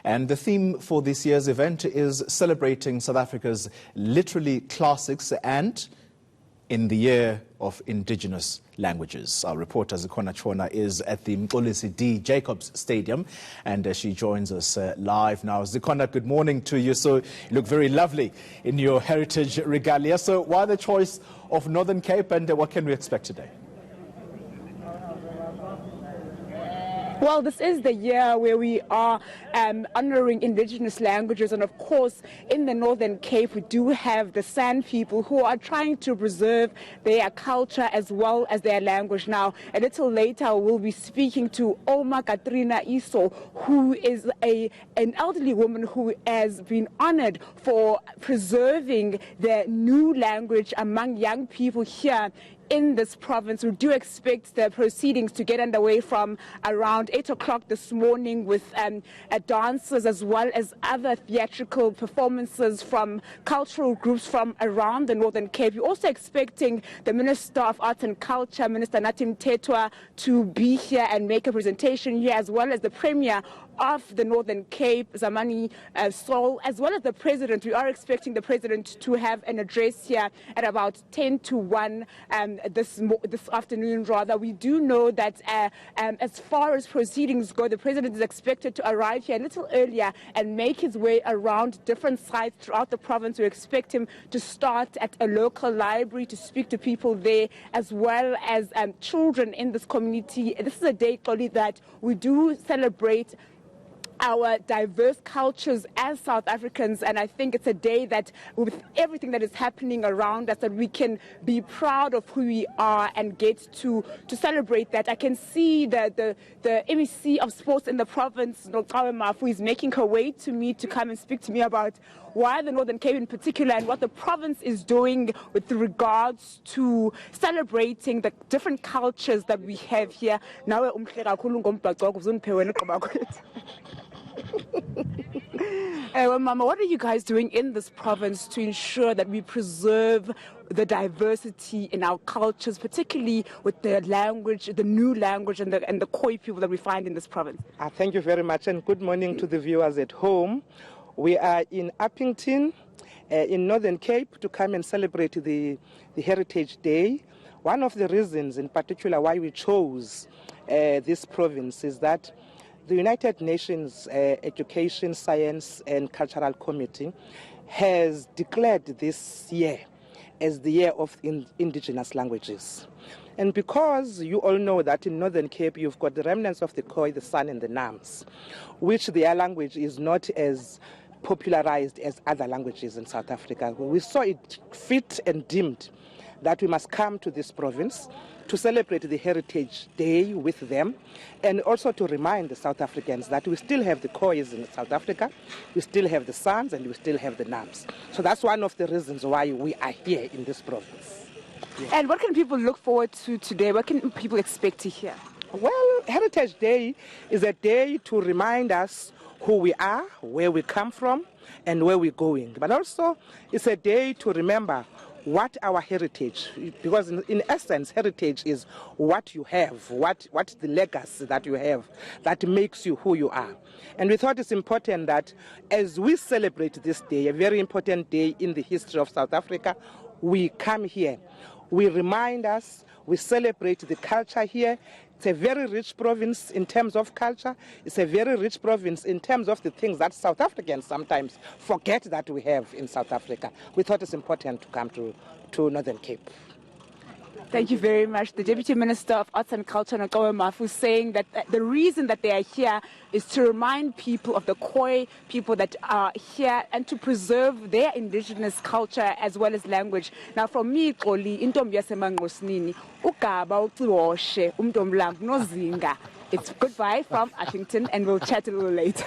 And the theme for this year's event is celebrating South Africa's literary classics and in the year of indigenous languages. Our reporter Zikhona Chona is at the Mxolisi D. Jacobs Stadium and she joins us live now. Zikhona, good morning to you. So you look very lovely in your heritage regalia. So why the choice of Northern Cape and what can we expect today? Well, this is the year where we are honoring indigenous languages, and of course in the Northern Cape we do have the San people who are trying to preserve their culture as well as their language. Now, a little later we'll be speaking to Oma Katrina Iso, who is an elderly woman who has been honored for preserving the new language among young people here in this province. We do expect the proceedings to get underway from around 8 o'clock this morning with dancers as well as other theatrical performances from cultural groups from around the Northern Cape. We're also expecting the Minister of Arts and Culture, Minister Natim Tetwa, to be here and make a presentation here, as well as the Premier of the Northern Cape, Zamani Sol, as well as the President. We are expecting the President to have an address here at about 10 to 1 this afternoon, rather. We do know that as far as proceedings go, the President is expected to arrive here a little earlier and make his way around different sites throughout the province. We expect him to start at a local library to speak to people there, as well as children in this community. This is a day, Xoli, that we do celebrate our diverse cultures as South Africans, and I think it's a day that, with everything that is happening around us, that we can be proud of who we are and get to celebrate that. I can see the MEC of Sports in the province, Nokawe Mafu, is making her way to me to come and speak to me about why the Northern Cape in particular and what the province is doing with regards to celebrating the different cultures that we have here. Now, Mama, what are you guys doing in this province to ensure that we preserve the diversity in our cultures, particularly with the language, the new language and the Khoi people that we find in this province? Thank you very much, and good morning to the viewers at home. We are in Upington, in Northern Cape, to come and celebrate the Heritage Day. One of the reasons in particular why we chose this province is that the United Nations Education, Science and Cultural Committee has declared this year as the year of indigenous languages. And because you all know that in Northern Cape you've got the remnants of the Khoi, the San and the Nams, which their language is not as popularized as other languages in South Africa, we saw it fit and deemed that we must come to this province to celebrate the Heritage Day with them, and also to remind the South Africans that we still have the Khois in South Africa, we still have the Sans, and we still have the Nams. So that's one of the reasons why we are here in this province. Yeah. And what can people look forward to today? What can people expect to hear? Well, Heritage Day is a day to remind us who we are, where we come from, and where we're going. But also, it's a day to remember what our heritage, because in essence, heritage is what you have, what the legacy that you have that makes you who you are. And we thought it's important that as we celebrate this day, a very important day in the history of South Africa, we come here, we remind us, we celebrate the culture here. It's a very rich province in terms of culture. It's a very rich province in terms of the things that South Africans sometimes forget that we have in South Africa. We thought it's important to come to Northern Cape. Thank you very much. The Deputy Minister of Arts and Culture, Nokawe Mafu, saying that the reason that they are here is to remind people of the Khoi people that are here and to preserve their indigenous culture as well as language. Now, from me, Xoli, intombi yasemangqosini, ugaba uciwoshe, umntomlambo nozinga. It's goodbye from Upington, and we'll chat a little later.